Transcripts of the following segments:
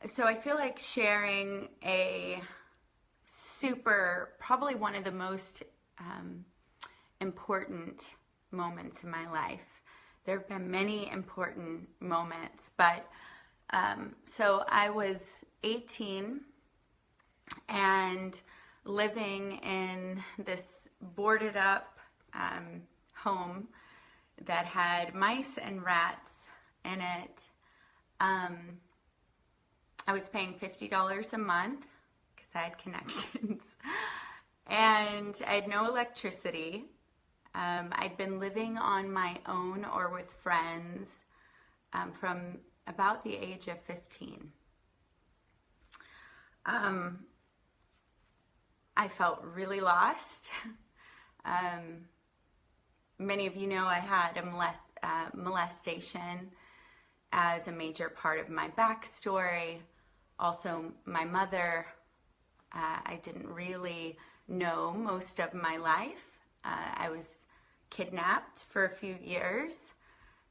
So I feel like sharing probably one of the most important moments in my life. There have been many important moments, but so I was 18 and living in this boarded up home that had mice and rats in it. I was paying $50 a month because I had connections. And I had no electricity. I'd been living on my own or with friends from about the age of 15. I felt really lost. Many of you know I had a molestation as a major part of my backstory. Also, my mother, I didn't really know most of my life. I was kidnapped for a few years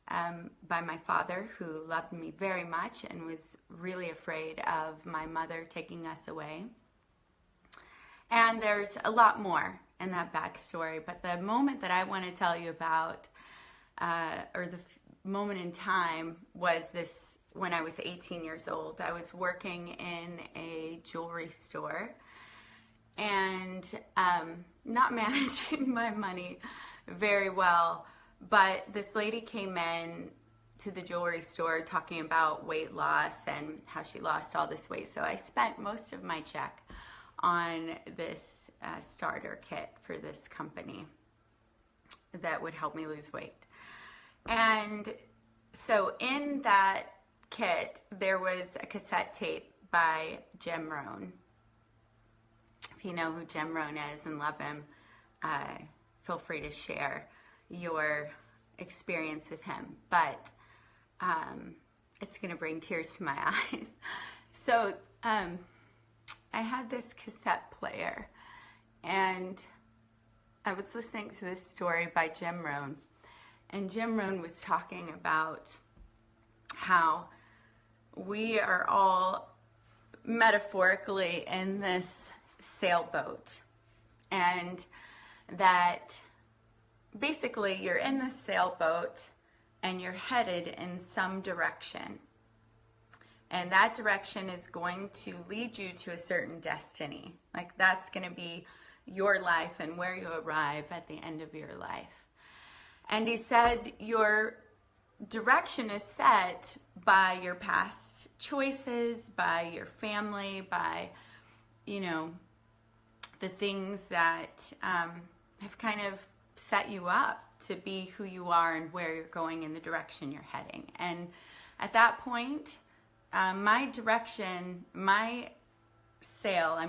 by my father, who loved me very much and was really afraid of my mother taking us away. And there's a lot more in that backstory, but the moment that I want to tell you about, or the moment in time, was this when I was 18 years old. I was working in a jewelry store and not managing my money very well, but this lady came in to the jewelry store talking about weight loss and how she lost all this weight. So I spent most of my check on this starter kit for this company that would help me lose weight. And so in that kit, there was a cassette tape by Jim Rohn. If you know who Jim Rohn is and love him, feel free to share your experience with him. But it's going to bring tears to my eyes. So I had this cassette player, and I was listening to this story by Jim Rohn. And Jim Rohn was talking about how we are all metaphorically in this sailboat, and that basically you're in this sailboat and you're headed in some direction, and that direction is going to lead you to a certain destiny. Like, that's going to be your life and where you arrive at the end of your life. And he said your direction is set by your past choices, by your family, by, the things that have kind of set you up to be who you are and where you're going in the direction you're heading. And at that point, my direction, my sail, I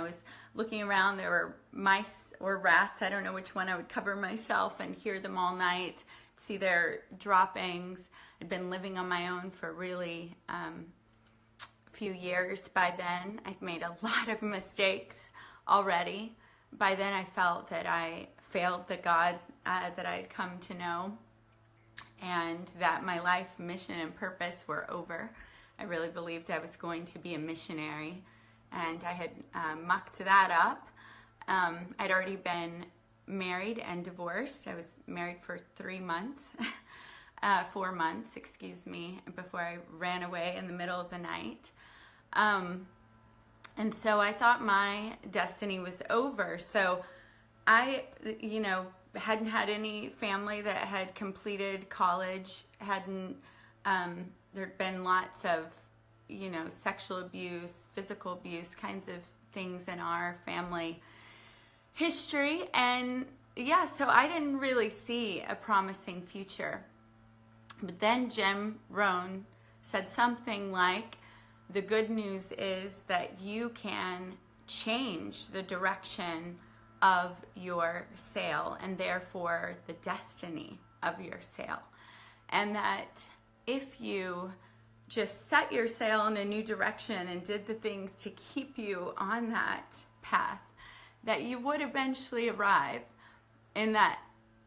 was looking around, there were mice or rats, I don't know which one. I would cover myself and hear them all night, see their droppings. I'd been living on my own for really a few years by then. I'd made a lot of mistakes already. By then I felt that I failed the God that I had come to know, and that my life mission and purpose were over. I really believed I was going to be a missionary, and I had mucked that up. I'd already been married and divorced. I was married for 4 months, before I ran away in the middle of the night. And so I thought my destiny was over. So I, hadn't had any family that had completed college, there'd been lots of, sexual abuse, physical abuse, kinds of things in our family history. And so I didn't really see a promising future. But then Jim Rohn said something like, the good news is that you can change the direction of your sail, and therefore the destiny of your sail. And that if you just set your sail in a new direction and did the things to keep you on that path, that you would eventually arrive in that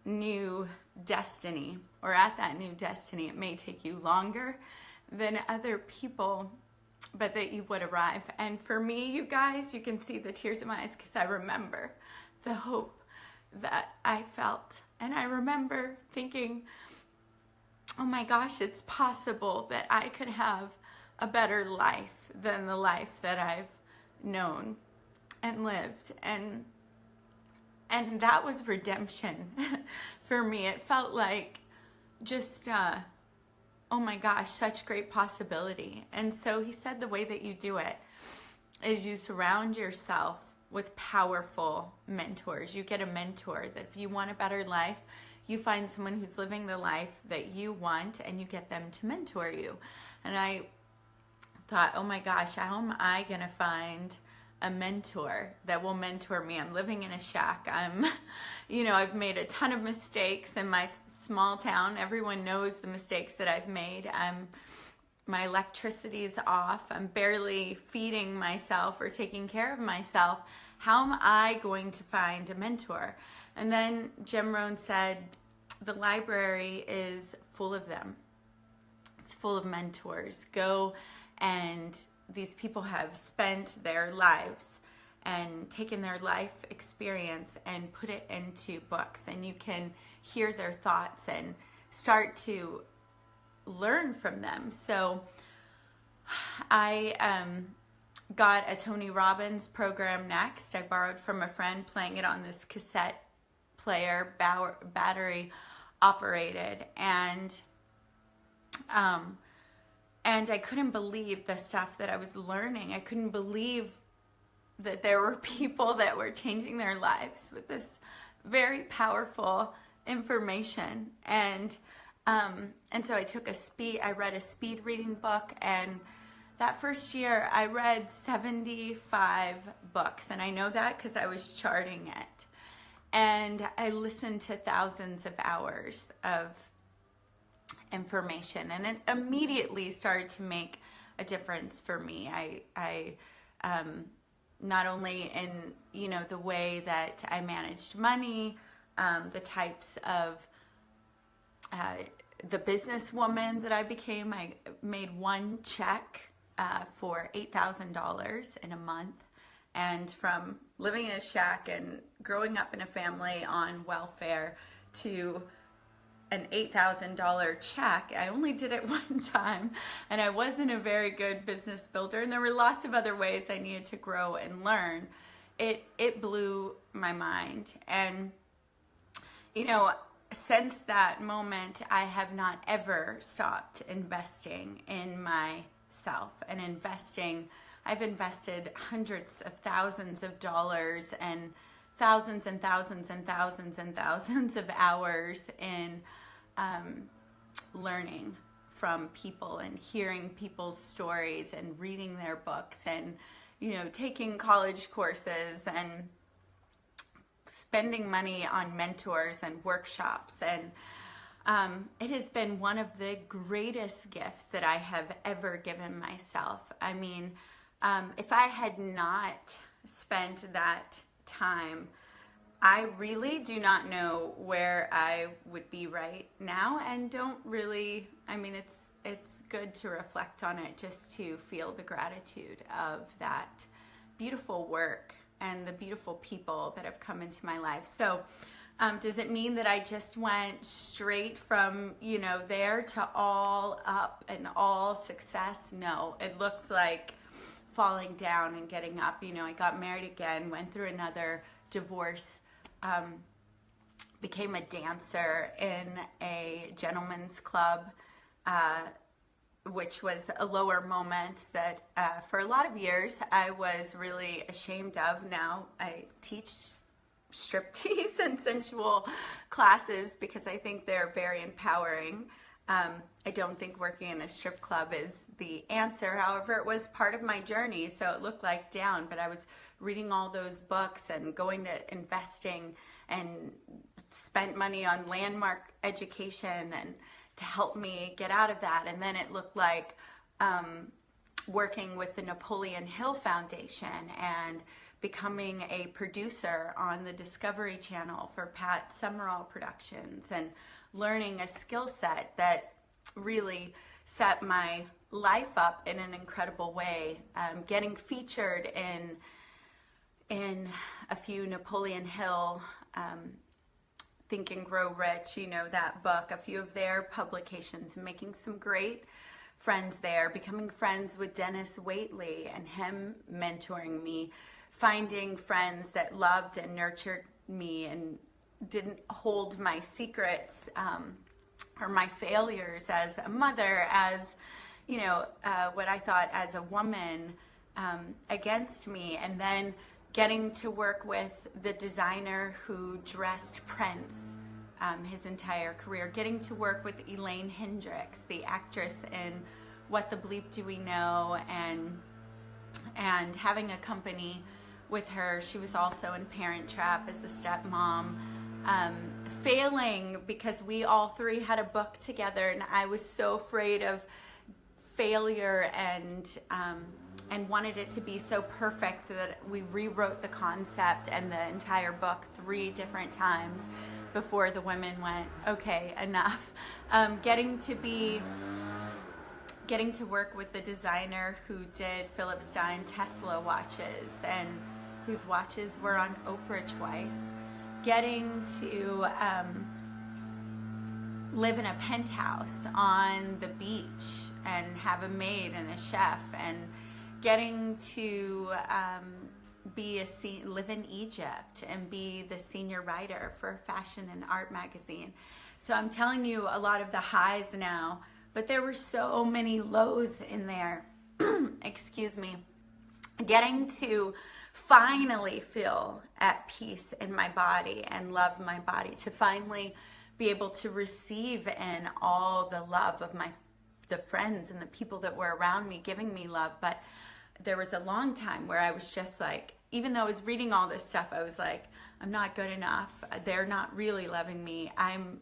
new destiny, or at that new destiny. It may take you longer than other people but that you would arrive. And for me, you guys, you can see the tears in my eyes because I remember the hope that I felt. And I remember thinking, oh my gosh, it's possible that I could have a better life than the life that I've known and lived. And that was redemption for me. It felt like just, oh my gosh, such great possibility. And so he said the way that you do it is you surround yourself with powerful mentors. You get a mentor that if you want a better life, you find someone who's living the life that you want and you get them to mentor you. And I thought, oh my gosh, how am I going to find a mentor that will mentor me? I'm living in a shack. I've made a ton of mistakes in my small town. Everyone knows the mistakes that I've made. My electricity's off. I'm barely feeding myself or taking care of myself. How am I going to find a mentor? And then Jim Rohn said, the library is full of them. It's full of mentors. Go, and these people have spent their lives and taken their life experience and put it into books, and you can hear their thoughts and start to learn from them. So I got a Tony Robbins program next. I borrowed from a friend, playing it on this cassette player, battery operated, and I couldn't believe the stuff that I was learning. I couldn't believe that there were people that were changing their lives with this very powerful information. And so I read a speed reading book, and that first year I read 75 books, and I know that because I was charting it. And I listened to thousands of hours of information, and it immediately started to make a difference for me. I not only in the way that I managed money, the types of the businesswoman that I became. I made one check for $8,000 in a month, and from living in a shack and growing up in a family on welfare to an $8,000 check. I only did it one time, and I wasn't a very good business builder, and there were lots of other ways I needed to grow and learn. It blew my mind. And since that moment, I have not ever stopped investing in myself and I've invested hundreds of thousands of dollars and thousands and thousands and thousands and thousands of hours in learning from people and hearing people's stories and reading their books and, taking college courses and spending money on mentors and workshops. And it has been one of the greatest gifts that I have ever given myself. I mean, if I had not spent that time, I really do not know where I would be right now, and don't really, it's good to reflect on it just to feel the gratitude of that beautiful work and the beautiful people that have come into my life. So does it mean that I just went straight from, there to all up and all success? No, it looked like falling down and getting up. I got married again, went through another divorce, became a dancer in a gentleman's club, which was a lower moment that for a lot of years I was really ashamed of. Now I teach striptease and sensual classes because I think they're very empowering. I don't think working in a strip club is the answer. However, it was part of my journey, so it looked like down, but I was reading all those books and going to investing and spent money on landmark education and to help me get out of that. And then it looked like working with the Napoleon Hill Foundation and becoming a producer on the Discovery Channel for Pat Summerall Productions and learning a skill set that really set my life up in an incredible way. Getting featured in a few Napoleon Hill, Think and Grow Rich, you know, that book, a few of their publications, making some great friends there, becoming friends with Dennis Waitley and him mentoring me, finding friends that loved and nurtured me and didn't hold my secrets or my failures as a mother, as, you know, what I thought as a woman against me. And then getting to work with the designer who dressed Prince his entire career, getting to work with Elaine Hendricks, the actress in What the Bleep Do We Know, and having a company with her. She was also in Parent Trap as a stepmom, failing because we all three had a book together, and I was so afraid of failure and wanted it to be so perfect that we rewrote the concept and the entire book 3 different times before the women went, okay, enough. Getting to work with the designer who did Philip Stein Tesla watches and whose watches were on Oprah twice. Getting to live in a penthouse on the beach and have a maid and a chef, and getting to live in Egypt and be the senior writer for a fashion and art magazine. So I'm telling you a lot of the highs now, but there were so many lows in there. Excuse me. Getting to finally feel at peace in my body and love my body, to finally be able to receive in all the love of the friends and the people that were around me giving me love. But there was a long time where I was just like, even though I was reading all this stuff, I was like, I'm not good enough. They're not really loving me. I'm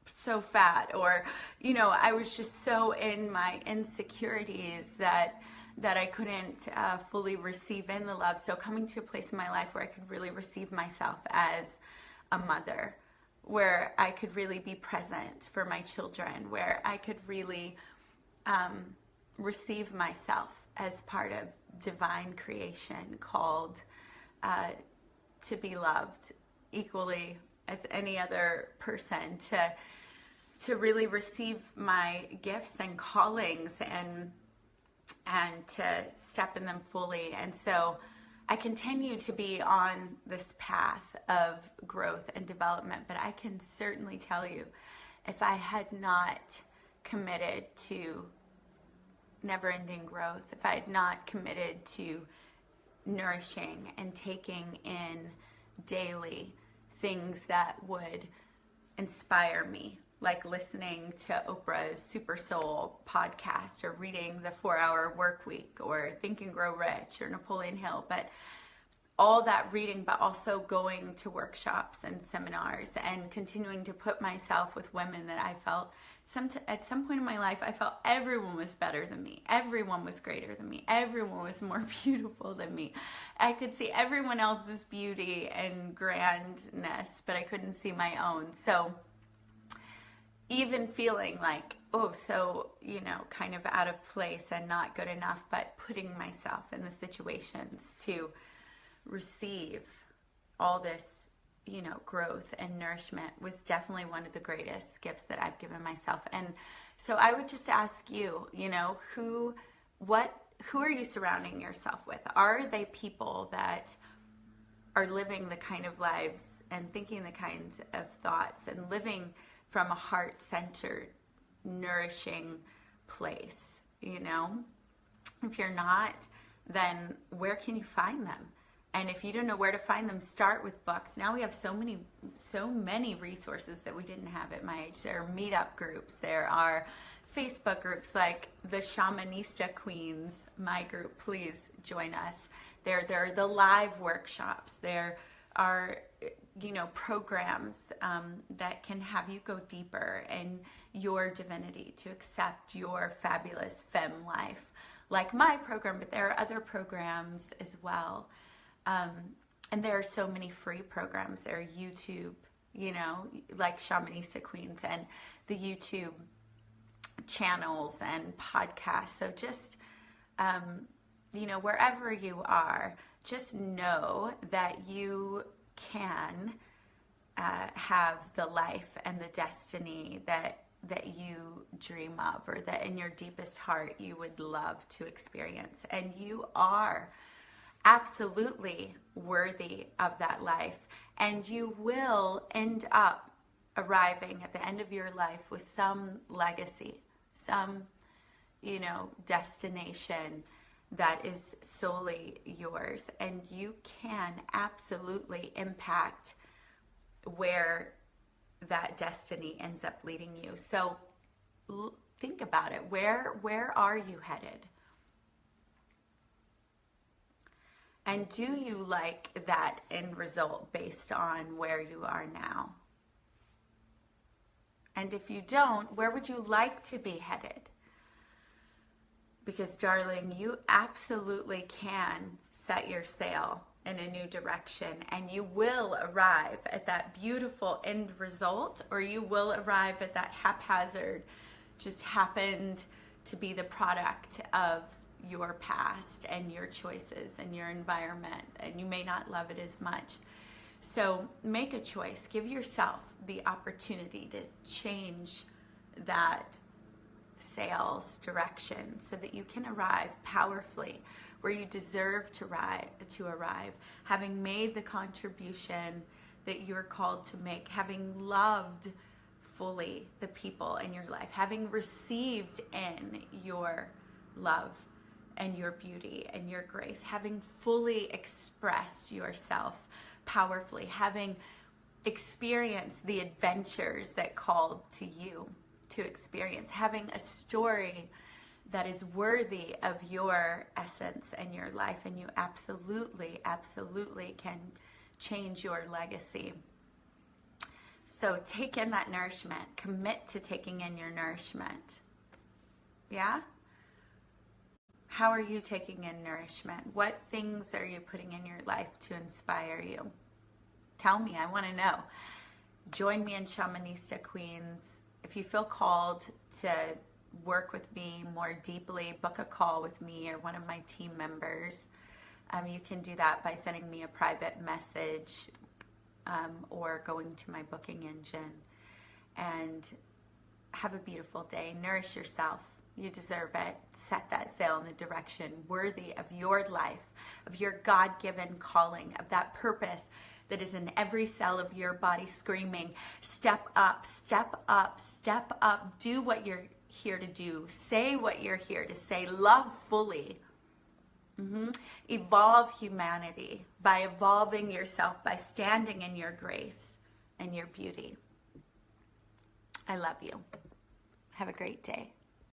so fat. Or, you know, I was just so in my insecurities that I couldn't fully receive in the love. So coming to a place in my life where I could really receive myself as a mother, where I could really be present for my children, where I could really receive myself as part of divine creation, called to be loved equally as any other person, to really receive my gifts and callings and to step in them fully. And so I continue to be on this path of growth and development, but I can certainly tell you, if I had not committed to never-ending growth, if I had not committed to nourishing and taking in daily things that would inspire me, like listening to Oprah's Super Soul podcast, or reading the 4-Hour Work Week, or Think and Grow Rich, or Napoleon Hill, but all that reading, but also going to workshops and seminars and continuing to put myself with women that I felt at some point in my life, I felt everyone was better than me. Everyone was greater than me. Everyone was more beautiful than me. I could see everyone else's beauty and grandness, but I couldn't see my own. So even feeling like, oh, so, you know, kind of out of place and not good enough, but putting myself in the situations to receive all this, you know, growth and nourishment was definitely one of the greatest gifts that I've given myself. And so I would just ask you, you know, who are you surrounding yourself with? Are they people that are living the kind of lives and thinking the kinds of thoughts and living from a heart-centered, nourishing place? You know, if you're not, then where can you find them? And if you don't know where to find them, start with books. Now we have so many resources that we didn't have at my age. There are meetup groups. There are Facebook groups like the Shamanista Queens, my group. Please join us. There are the live workshops. There are, you know, programs that can have you go deeper in your divinity, to accept your fabulous femme life, like my program. But there are other programs as well. And there are so many free programs. There are YouTube, you know, like Shamanista Queens, and the YouTube channels and podcasts. So just, wherever you are, just know that you can have the life and the destiny that you dream of, or that in your deepest heart you would love to experience. And you are absolutely worthy of that life. And you will end up arriving at the end of your life with some legacy, some, destination that is solely yours. And you can absolutely impact where that destiny ends up leading you. So think about it. Where are you headed? And do you like that end result based on where you are now? And if you don't, where would you like to be headed? Because, darling, you absolutely can set your sail in a new direction, and you will arrive at that beautiful end result, or you will arrive at that haphazard, just happened to be the product of your past and your choices and your environment, and you may not love it as much. So make a choice. Give yourself the opportunity to change that sail's direction so that you can arrive powerfully where you deserve to arrive, having made the contribution that you're called to make, having loved fully the people in your life, having received in your love and your beauty and your grace, having fully expressed yourself powerfully, having experienced the adventures that called to you to experience, having a story that is worthy of your essence and your life, and you absolutely, absolutely can change your legacy. So take in that nourishment. Commit to taking in your nourishment. Yeah? How are you taking in nourishment? What things are you putting in your life to inspire you? Tell me, I want to know. Join me in Shamanista Queens. If you feel called to work with me more deeply, book a call with me or one of my team members. You can do that by sending me a private message or going to my booking engine. And have a beautiful day. Nourish yourself. You deserve it. Set that sail in the direction worthy of your life, of your God-given calling, of that purpose that is in every cell of your body screaming, step up, step up, step up. Do what you're here to do. Say what you're here to say. Love fully. Evolve humanity by evolving yourself, by standing in your grace and your beauty. I love you. Have a great day.